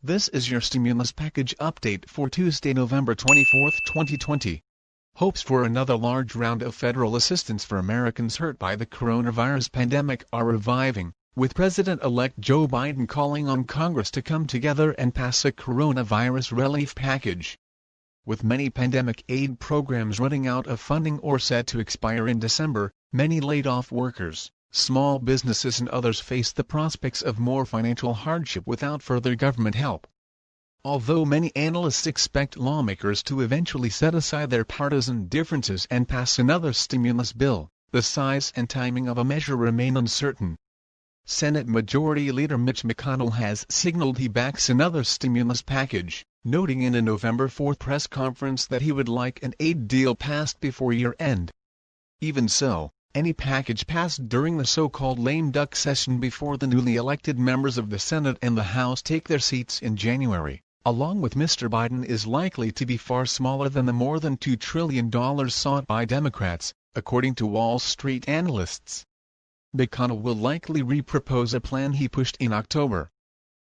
This is your stimulus package update for Tuesday, November 24, 2020. Hopes for another large round of federal assistance for Americans hurt by the coronavirus pandemic are reviving, with President-elect Joe Biden calling on Congress to come together and pass a coronavirus relief package. With many pandemic aid programs running out of funding or set to expire in December, many laid-off workers, small businesses and others face the prospects of more financial hardship without further government help. Although many analysts expect lawmakers to eventually set aside their partisan differences and pass another stimulus bill, the size and timing of a measure remain uncertain. Senate Majority Leader Mitch McConnell has signaled he backs another stimulus package, noting in a November 4 press conference that he would like an aid deal passed before year-end. Even so, any package passed during the so-called lame duck session before the newly elected members of the Senate and the House take their seats in January, along with Mr. Biden, is likely to be far smaller than the more than $2 trillion sought by Democrats, according to Wall Street analysts. McConnell will likely re-propose a plan he pushed in October.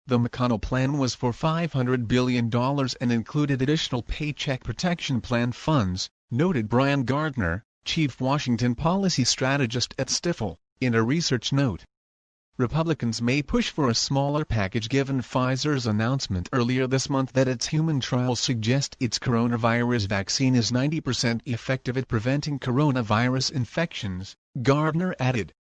The McConnell plan was for $500 billion and included additional Paycheck Protection Plan funds, noted Brian Gardner, chief Washington policy strategist at Stifel, in a research note. Republicans may push for a smaller package given Pfizer's announcement earlier this month that its human trials suggest its coronavirus vaccine is 90% effective at preventing coronavirus infections, Gardner added.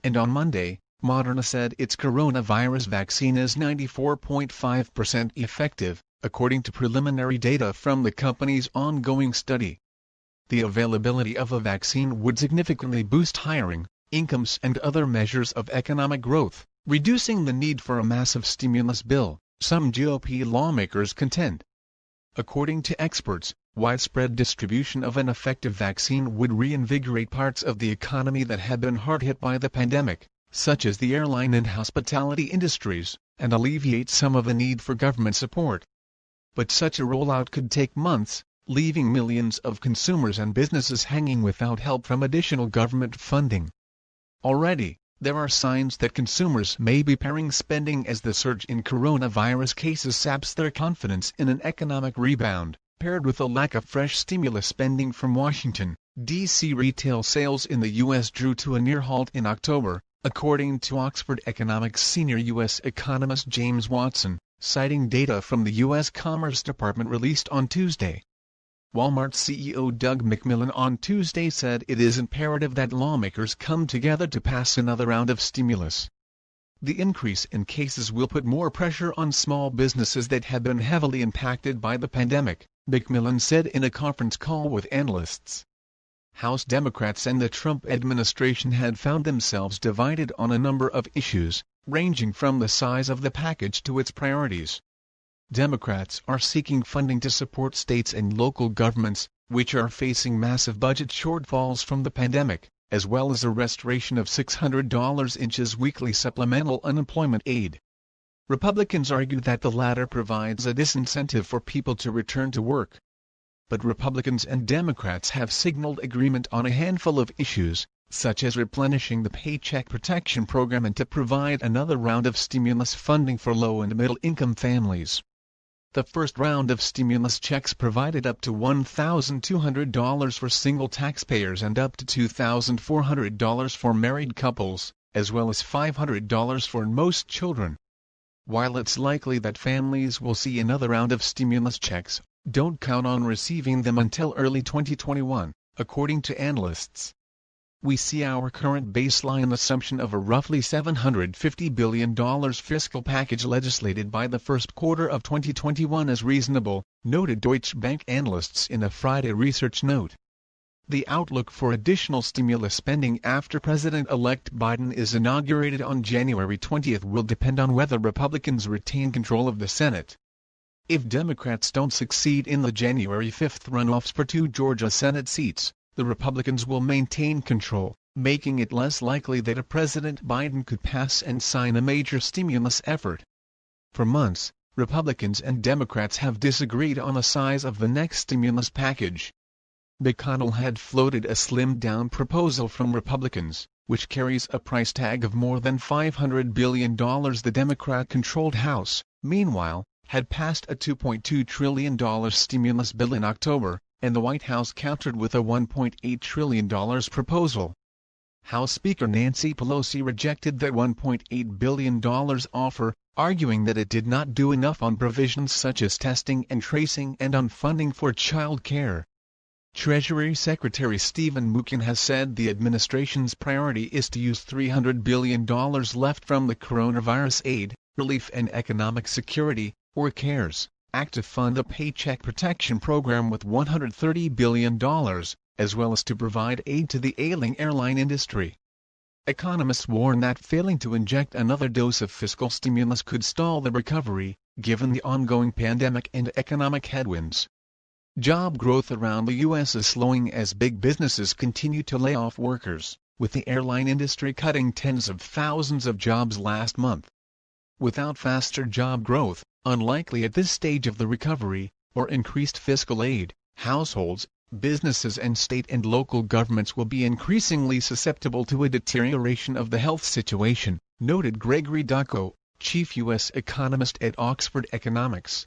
And on Monday, Moderna said its coronavirus vaccine is 94.5% effective, according to preliminary data from the company's ongoing study. The availability of a vaccine would significantly boost hiring, incomes and other measures of economic growth, reducing the need for a massive stimulus bill, some GOP lawmakers contend. According to experts, widespread distribution of an effective vaccine would reinvigorate parts of the economy that have been hard hit by the pandemic, such as the airline and hospitality industries, and alleviate some of the need for government support. But such a rollout could take months, leaving millions of consumers and businesses hanging without help from additional government funding. Already, there are signs that consumers may be paring spending as the surge in coronavirus cases saps their confidence in an economic rebound, paired with a lack of fresh stimulus spending from Washington. D.C. retail sales in the U.S. drew to a near halt in October, according to Oxford Economics senior U.S. economist James Watson, citing data from the U.S. Commerce Department released on Tuesday. Walmart CEO Doug McMillon on Tuesday said it is imperative that lawmakers come together to pass another round of stimulus. The increase in cases will put more pressure on small businesses that have been heavily impacted by the pandemic, McMillon said in a conference call with analysts. House Democrats and the Trump administration had found themselves divided on a number of issues, ranging from the size of the package to its priorities. Democrats are seeking funding to support states and local governments, which are facing massive budget shortfalls from the pandemic, as well as a restoration of $600 weekly supplemental unemployment aid. Republicans argue that the latter provides a disincentive for people to return to work. But Republicans and Democrats have signaled agreement on a handful of issues, such as replenishing the Paycheck Protection Program and to provide another round of stimulus funding for low- and middle-income families. The first round of stimulus checks provided up to $1,200 for single taxpayers and up to $2,400 for married couples, as well as $500 for most children. While it's likely that families will see another round of stimulus checks, don't count on receiving them until early 2021, according to analysts. We see our current baseline assumption of a roughly $750 billion fiscal package legislated by the first quarter of 2021 as reasonable, noted Deutsche Bank analysts in a Friday research note. The outlook for additional stimulus spending after President-elect Biden is inaugurated on January 20 will depend on whether Republicans retain control of the Senate. If Democrats don't succeed in the January 5 runoffs for 2 Georgia Senate seats, the Republicans will maintain control, making it less likely that President Biden could pass and sign a major stimulus effort. For months, Republicans and Democrats have disagreed on the size of the next stimulus package. McConnell had floated a slimmed-down proposal from Republicans, which carries a price tag of more than $500 billion. The Democrat-controlled House, meanwhile, had passed a $2.2 trillion stimulus bill in October, and the White House countered with a $1.8 trillion proposal. House Speaker Nancy Pelosi rejected that $1.8 billion offer, arguing that it did not do enough on provisions such as testing and tracing and on funding for child care. Treasury Secretary Stephen Mnuchin has said the administration's priority is to use $300 billion left from the Coronavirus Aid, Relief and Economic Security, or CARES, Act to fund a Paycheck Protection Program with $130 billion, as well as to provide aid to the ailing airline industry. Economists warn that failing to inject another dose of fiscal stimulus could stall the recovery, given the ongoing pandemic and economic headwinds. Job growth around the U.S. is slowing as big businesses continue to lay off workers, with the airline industry cutting tens of thousands of jobs last month. Without faster job growth, unlikely at this stage of the recovery, or increased fiscal aid, households, businesses and state and local governments will be increasingly susceptible to a deterioration of the health situation, noted Gregory Ducko, chief U.S. economist at Oxford Economics.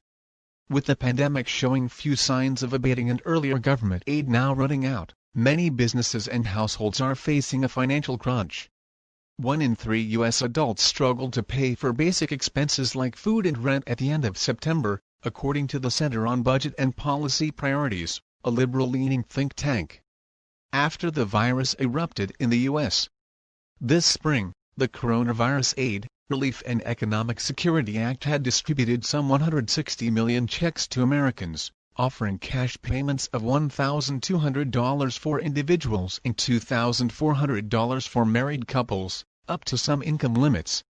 With the pandemic showing few signs of abating and earlier government aid now running out, many businesses and households are facing a financial crunch. 1 in 3 U.S. adults struggled to pay for basic expenses like food and rent at the end of September, according to the Center on Budget and Policy Priorities, a liberal-leaning think tank. After the virus erupted in the U.S. this spring, the Coronavirus Aid, Relief and Economic Security Act had distributed some 160 million checks to Americans, offering cash payments of $1,200 for individuals and $2,400 for married couples, up to some income limits.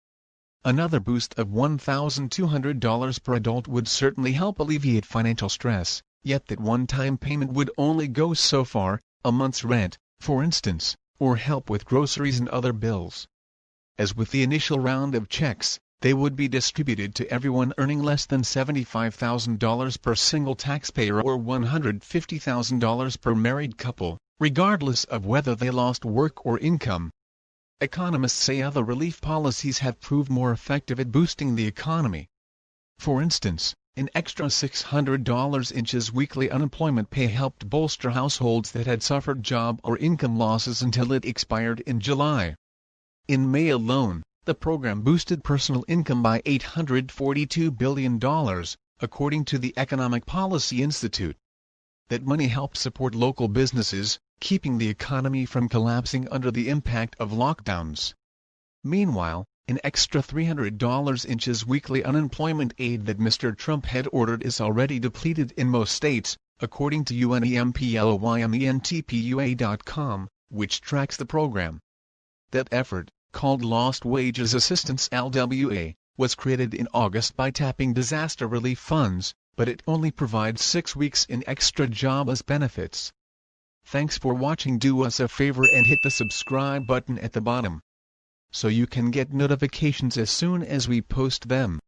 Another boost of $1,200 per adult would certainly help alleviate financial stress, yet that one-time payment would only go so far, a month's rent, for instance, or help with groceries and other bills. As with the initial round of checks, they would be distributed to everyone earning less than $75,000 per single taxpayer or $150,000 per married couple, regardless of whether they lost work or income. Economists say other relief policies have proved more effective at boosting the economy. For instance, an extra $600 inches weekly unemployment pay helped bolster households that had suffered job or income losses until it expired in July. In May alone, the program boosted personal income by $842 billion, according to the Economic Policy Institute. That money helped support local businesses, keeping the economy from collapsing under the impact of lockdowns. Meanwhile, an extra $300 inches weekly unemployment aid that Mr. Trump had ordered is already depleted in most states, according to UNEMPLOYMENTPUA.com, which tracks the program. That effort, called Lost Wages Assistance (LWA), was created in August by tapping disaster relief funds, but it only provides 6 weeks in extra jobless benefits. Thanks for watching. Do us a favor and hit the subscribe button at the bottom, so you can get notifications as soon as we post them.